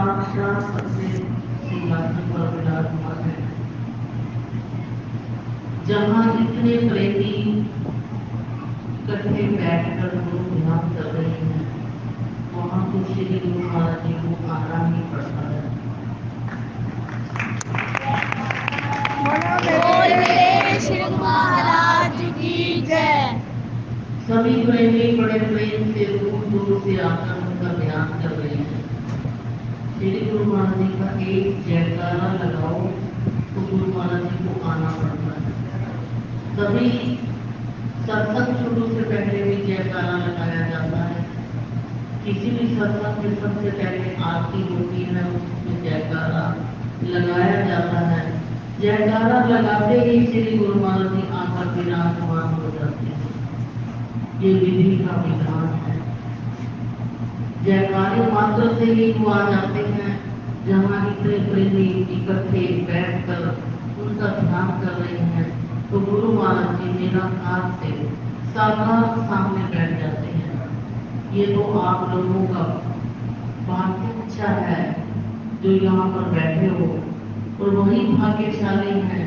साक्षात अपने सिंहासन पर विराजमान है। जहाँ इतने प्रेमी इकट्ठे बैठकर गुरु ध्यान कर रहे हैं, वहाँ तो श्री गुरु महाराज जी को आना ही पड़ता है। श्री गुरु महाराज की जय। सभी प्रेमी बड़े प्रेम से दूर दूर से आकर उनका ध्यान कर रहे हैं। श्री गुरु महाराज जी का एक जयकारा लगाओ तो गुरु महाराज जी को आना पड़ता है। तभी सत्संग शुरू से पहले भी जयकारा लगाया जाता है। किसी भी सत्संग में सबसे पहले आरती होती है, उसमें जयकारा लगाया जाता है। जयकारा लगाते ही श्री गुरु महाराज जी आकर विराजमान हो जाते हैं। ये विधि का विधान है। जयकारे मात्र से ही वो आ जाते हैं। जहाँ इतने प्रेमी इकट्ठे बैठकर उनका ध्यान कर रहे हैं, तो गुरु महाराज जी निराकार से साकार सामने बैठ जाते हैं। ये तो आप लोगों का भाग्य अच्छा है जो यहाँ पर बैठे हो, और वही भाग्यशाली हैं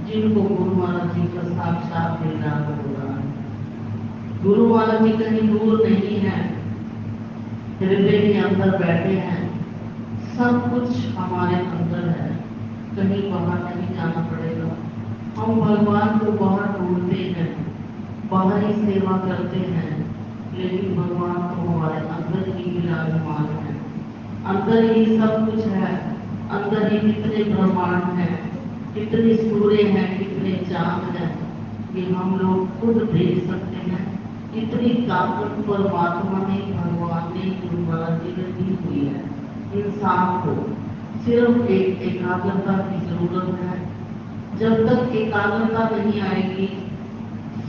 जिनको गुरु महाराज जी का साक्षात दीदार हो रहा है। गुरु महाराज जी कहीं दूर नहीं है, हृदय के अंदर बैठे हैं। सब कुछ हमारे अंदर है, कहीं बाहर नहीं जाना पड़ेगा। हम भगवान को बाहर ढूंढते हैं, बाहर ही सेवा करते हैं, लेकिन भगवान तो हमारे अंदर ही विराजमान है। अंदर ही सब कुछ है। अंदर ही कितने ब्रह्मांड हैं, कितने सूर्य हैं, कितने चांद हैं, ये हम लोग खुद देख सकते हैं। इतनी ताकत परमात्मा ने, भगवान ने, गुरु महाराज जी ने दी हुई है। इंसान को सिर्फ एक एकाग्रता की जरूरत है। जब तक एकाग्रता नहीं आएगी,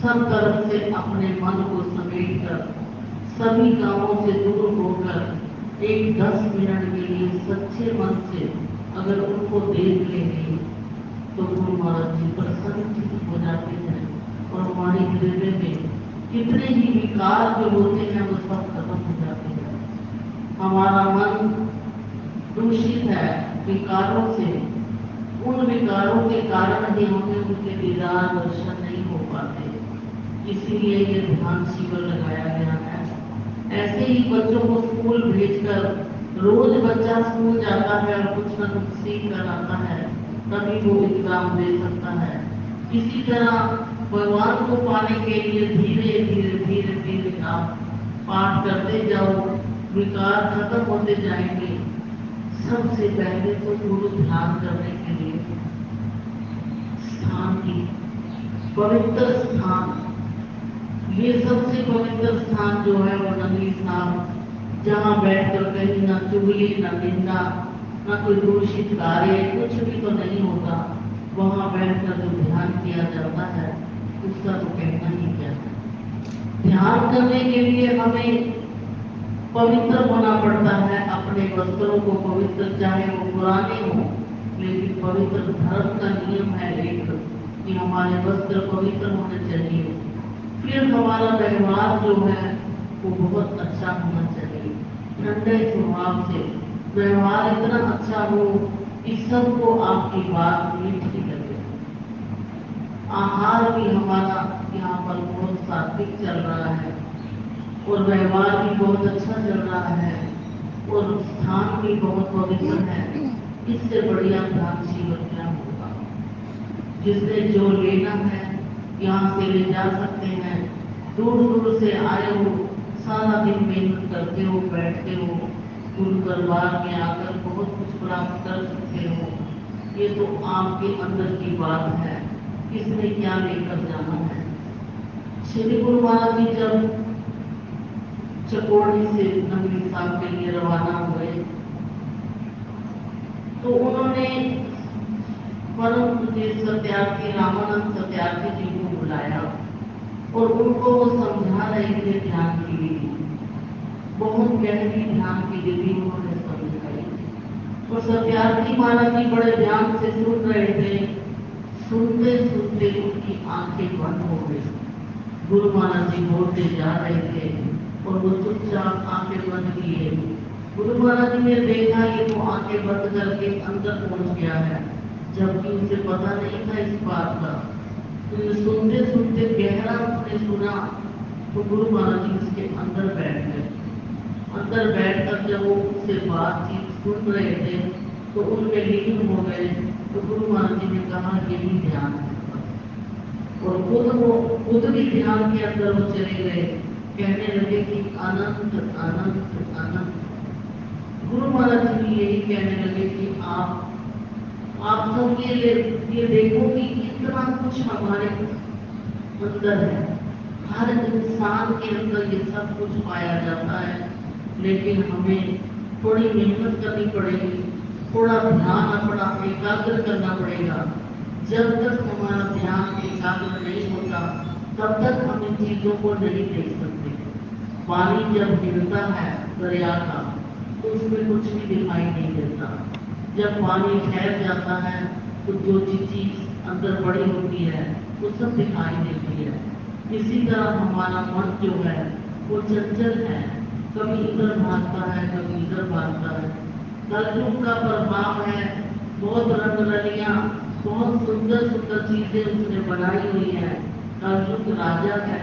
सब तरफ से अपने मन को समेट कर, सभी कामों से दूर होकर एक 10 मिनट के लिए सच्चे मन से अगर उनको देख लेंगे तो गुरु महाराज जी प्रसन्न हो जाते हैं, और हमारे हृदय में कितने ही विकार जो होते हैं वो सब खत्म हो जाते हैं। हमारा मन दूषित है विकारों से। उन विकारों के कारण ही हमें उनके दीदार दर्शन नहीं हो पाते। इसीलिए ये ध्यान शिविर लगाया गया है। ऐसे ही बच्चों को स्कूल भेजकर रोज बच्चा स्कूल जाता है और कुछ न कुछ सीख कर आता है, तभी वो एग्जाम दे सकता है। इसी तरह भगवान को पाने के लिए धीरे धीरे धीरे धीरे आप पाठ करते जाओ, विकार खत्म होते जाएंगे। सबसे पहले तो गुरु ध्यान करने के लिए स्थान की पवित्र स्थान, ये सबसे पवित्र स्थान जो है वो नंगी स्थान, जहाँ बैठकर कहीं ना चुगली, ना निंदा, ना कोई दूषित कार्य, कुछ भी तो नहीं होता। वहाँ बैठकर जो ध्यान किया जाता है उसका तो कहना ही क्या है। ध्यान करने के लिए हमें पवित्र होना पड़ता है। अपने वस्त्रों को पवित्र, चाहे वो पुराने हो, लेकिन पवित्र धर्म का नियम है एक कि हमारे वस्त्र पवित्र होने चाहिए। फिर हमारा व्यवहार जो है वो बहुत अच्छा होना चाहिए। ठंडे स्वभाव से व्यवहार इतना अच्छा हो कि सबको आपकी बात मीठी लगे। आहार भी हमारा यहाँ पर बहुत सात्विक चल रहा है, और व्यवहार भी बहुत अच्छा चल रहा है, और स्थान भी बहुत पवित्र है। इससे बढ़िया ध्यान शिविर क्या होगा। जिसने जो लेना है यहाँ से ले जा सकते हैं। दूर दूर से आए हो, सारा दिन मेहनत करते हो, बैठते हो, गुरु दरबार में आकर बहुत कुछ प्राप्त कर सकते हो। ये तो आपके अंदर की बात है, किसने क्या लेकर जाना है। श्री गुरु महाराज जी जब चकोड़ी से नगरी साहब के लिए रवाना हुए तो उन्होंने परम पूज्य सत्यार्थी रामानंद सत्यार्थी जी को बुलाया और उनको वो समझा रहे थे ध्यान की विधि। बहुत गहरी ध्यान की विधि उन्होंने समझाई, और सत्यार्थी महाराज जी बड़े ध्यान से सुन रहे थे। सुनते सुनते उनकी आंखें बंद हो गई। गुरु महाराज जी बोलते जा रहे थे और वो चुपचाप आंखें बंद किए गुरु महाराज जी ने देखा ये तो आंखें बंद करके अंदर पहुंच गया है, जबकि उसे पता नहीं था इस बात का। तो सुनते सुनते गहरा उसने सुना, तो गुरु महाराज जी उसके अंदर बैठ गए। अंदर बैठकर जब वो उससे बातचीत सुन रहे थे तो उनमें लीन हो गए। तो गुरु महाराज जी ने कहा यही ध्यान है, और खुद भी ध्यान के अंदर वो चले गए। कहने लगे कि अनंत अनंत अनंत। गुरु महाराज जी भी यही कहने लगे कि आप सब ये देखो कि इतना कुछ हमारे अंदर है। हर इंसान के अंदर ये सब कुछ पाया जाता है, लेकिन हमें थोड़ी मेहनत करनी पड़ेगी, थोड़ा ध्यान अपना एकाग्र करना पड़ेगा। जब तक हमारा ध्यान एकाग्र नहीं होता तब तक हम इन चीजों को नहीं देख सकते। पानी जब गिरता है दरिया का तो उसमें कुछ भी दिखाई नहीं देता। जब पानी ठहर जाता है तो जो चीज अंदर बड़ी होती है वो सब दिखाई देती है। इसी तरह हमारा मन जो है वो चंचल है, कभी इधर भागता है कभी इधर भागता है। कलयुग का प्रभाव है, बहुत रंग रलियां, बहुत सुंदर सुंदर चीजें उसने बनाई हुई है। कलयुग राजा है,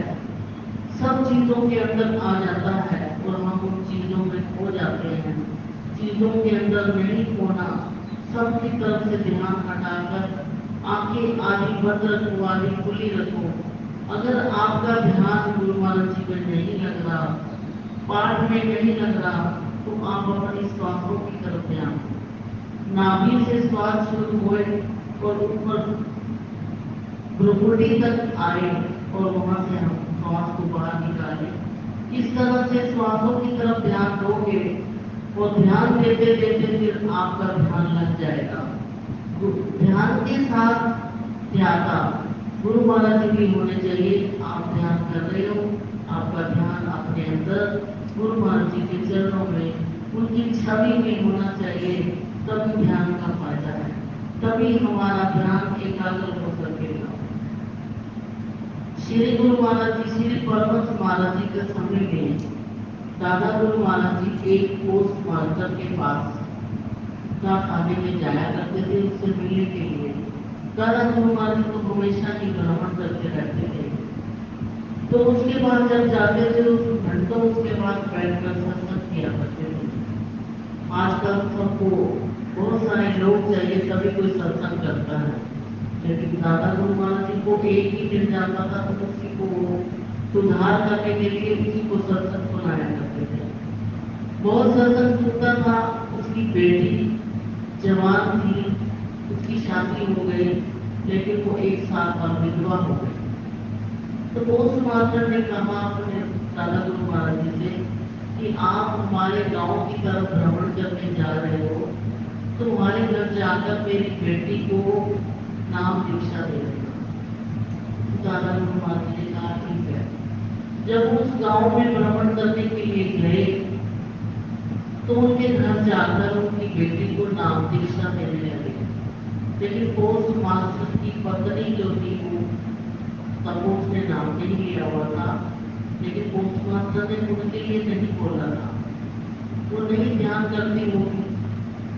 सब चीजों के अंदर आ जाता है और हम उन चीजों में खो जाते हैं। चीजों के अंदर नहीं खोना, सबकी तरफ से ध्यान हटाकर आंखें आधी बंद रखो, आधी खुली रखो। अगर आपका ध्यान गुरु महाराज जी में नहीं लग रहा, पाठ में नहीं लग रहा, तो आप अपनी श्वासों की तरफ ध्यान दो। नाभि से श्वास शुरू हुए और ऊपर भ्रुकुटी तक आए और वहां से हम श्वास को बाहर निकाले। इस तरह से श्वासों की तरफ ध्यान दोगे और ध्यान देते देते फिर आपका ध्यान लग जाएगा। ध्यान के साथ ध्याता गुरु महाराज जी भी होने चाहिए। आप ध्यान कर रहे हो, आपका ध्यान अपने अंदर गुरु महाराज जी के चरणों में, उनकी छवि में होना चाहिए। तभी ध्यान का फायदा है, तभी हमारा ध्यान एकाग्र हो सकेगा। श्री गुरु महाराज जी, श्री परमहंस महाराज जी के समय में दादा गुरु महाराज जी एक पोस्ट मास्टर के पास का खाने में जाया करते थे उससे मिलने के लिए। दादा गुरु महाराज तो हमेशा ही भ्रमण करते रहते थे। तो उसके बाद जब जाते थे तो घंटों उसके पास बैठकर सत्संग किया करते थे। आजकल सबको बहुत सारे लोग चाहिए तभी कोई सत्संग करता है, लेकिन दादा गुरु महाराज जी को एक ही दिन जाता था तो उसी को सुधार करने के लिए उसी को सत्संग सुनाया करते थे। बहुत सत्संग सुनता था। उसकी बेटी जवान थी, उसकी शादी हो गई, लेकिन वो 1 साल बाद विधवा हो गई। तो पोस्ट मास्टर ने कहा अपने दादा गुरु महाराज जी से कि आप हमारे गांव की तरफ भ्रमण करने जा रहे हो, तो तुम्हारे घर जाकर मेरी बेटी को नाम दीक्षा दे देना। दादा गुरु महाराज जी ने कहा ठीक है। जब उस गांव में भ्रमण करने के लिए गए तो उनके घर जाकर उनकी बेटी को नाम दीक्षा देने लगे। लेकिन पोस्ट मास्टर की पत्नी जो थी वो तब उसने नाम नहीं लिया हुआ था, लेकिन पोस्ट मास्टर ने उनके लिए नहीं बोला था। वो नहीं ध्यान करती होगी,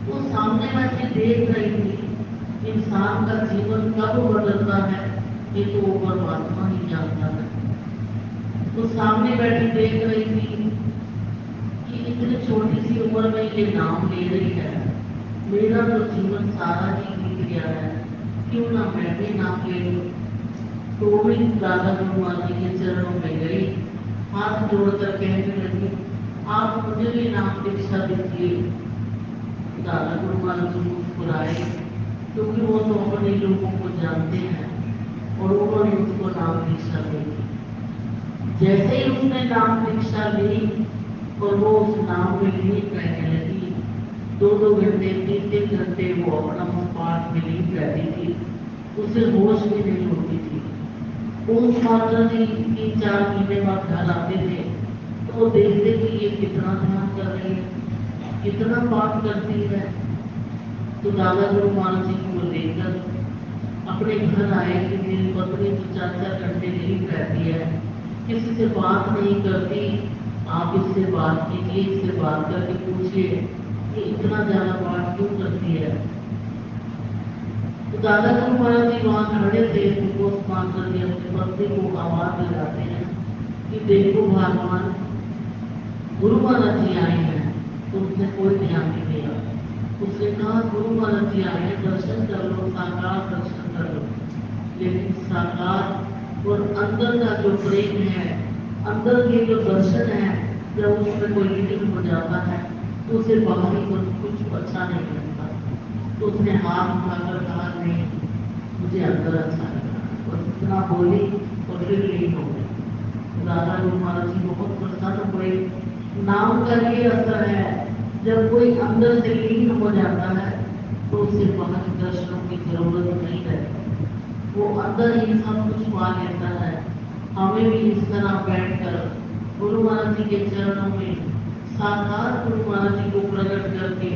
वो सामने बैठे देख रही थी। इंसान का जीवन कब बदलता है ये तो वो परमात्मा ही जानता है। तो सामने बैठी देख रही थी कि इतनी छोटी सी उम्र में ये नाम ले रही है, मेरा तो जीवन सारा ही बीत गया है, क्यों ना मैं भी नाम ले लूं। तो भी दादा गुरु महाराज जी के चरणों में गई, हाथ जोड़कर कहने लगी आप मुझे भी नाम दीक्षा दीजिए। दादा गुरु महाराज जी मुस्कुराए, क्योंकि वो तो अपने लोगों को जानते हैं और उन्होंने उसको नाम दीक्षा दी। जैसे ही उसने नाम दीक्षा ली और वो उस नाम में लीन रहने लगी, 2-2 घंटे 3-3 घंटे वो अपना पाठ में लीन रहती थी, उसे होश भी नहीं होती थी। पोस्ट मास्टर जी 3-4 महीने बाद घर आते थे तो वो देखते कि ये कितना ध्यान कर रही है, कितना पाठ करती है। तो दादा गुरु महाराज जी को देखकर अपने घर आए कि मेरी पत्नी तो 4-4 घंटे लीन रहती है, किसी से बात नहीं करती, आप इससे बात कीजिए, इससे बात करके पूछिए कि इतना ज्यादा पाठ क्यों करती है। तो दादा गुरु महाराज जी वहां खड़े थे, उनको स्नान करके अपनी पत्नी को आवाज लगाते हैं कि देखो भगवान गुरु महाराज जी आए हैं। तो उसने कोई ध्यान नहीं दिया। उसने कहा गुरु महाराज जी आए हैं, दर्शन कर लो, साकार दर्शन कर लो। लेकिन साकार और अंदर का जो प्रेम है, अंदर के जो दर्शन है, जब उसमें कोई लीन हो जाता है तो उसे बाहरी कुछ अच्छा नहीं लगता। तो उसने हाथ उठाकर कहा नहीं, मुझे अंदर अच्छा लगा, और इतना बोली और फिर लीन हो गई। दादा गुरु महाराज जी बहुत प्रसन्न हुए। नाम का ये असर है, जब कोई अंदर से लीन हो जाता है तो उसे बाहरी दर्शनों की जरूरत नहीं रहती, वो अंदर ही सब कुछ पा लेता है। हमें भी इस तरह बैठकर गुरु महाराज जी के चरणों में साकार गुरु महाराज जी को प्रकट करके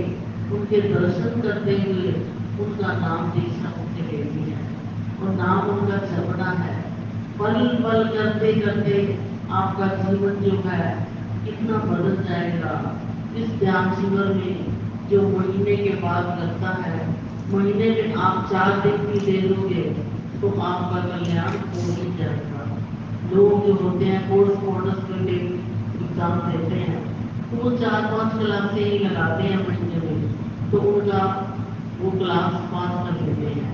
उनके दर्शन करते हुए उनका नाम दीक्षा मुझे लेती है और नाम उनका जपना है। पल पल करते करते आपका जीवन जो है कितना बदल जाएगा। इस ध्यान शिविर में जो महीने के बाद लगता है, महीने में आप 4 दिन भी दे दोगे तो आपका कल्याण हो ही जाएगा। लोग जो होते हैं एग्जाम देते हैं तो वो 4-5 क्लासें ही लगाते हैं महीने में, तो उनका वो क्लास पास कर लेते हैं।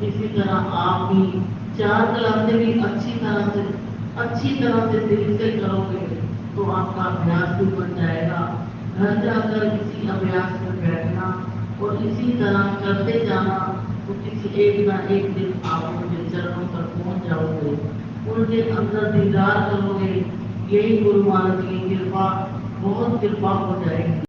इसी तरह आप भी 4 क्लासें भी अच्छी तरह से दिल से करोगे तो आपका अभ्यास भी बन जाएगा। घर जाकर इसी अभ्यास में बैठना और इसी तरह करते जाना, तो किसी एक ना एक दिन आप उनके चरणों तक पहुंच जाओगे, उनके अंदर दीदार करोगे। यही गुरु महाराज की कृपा, बहुत कृपा हो जाएगी।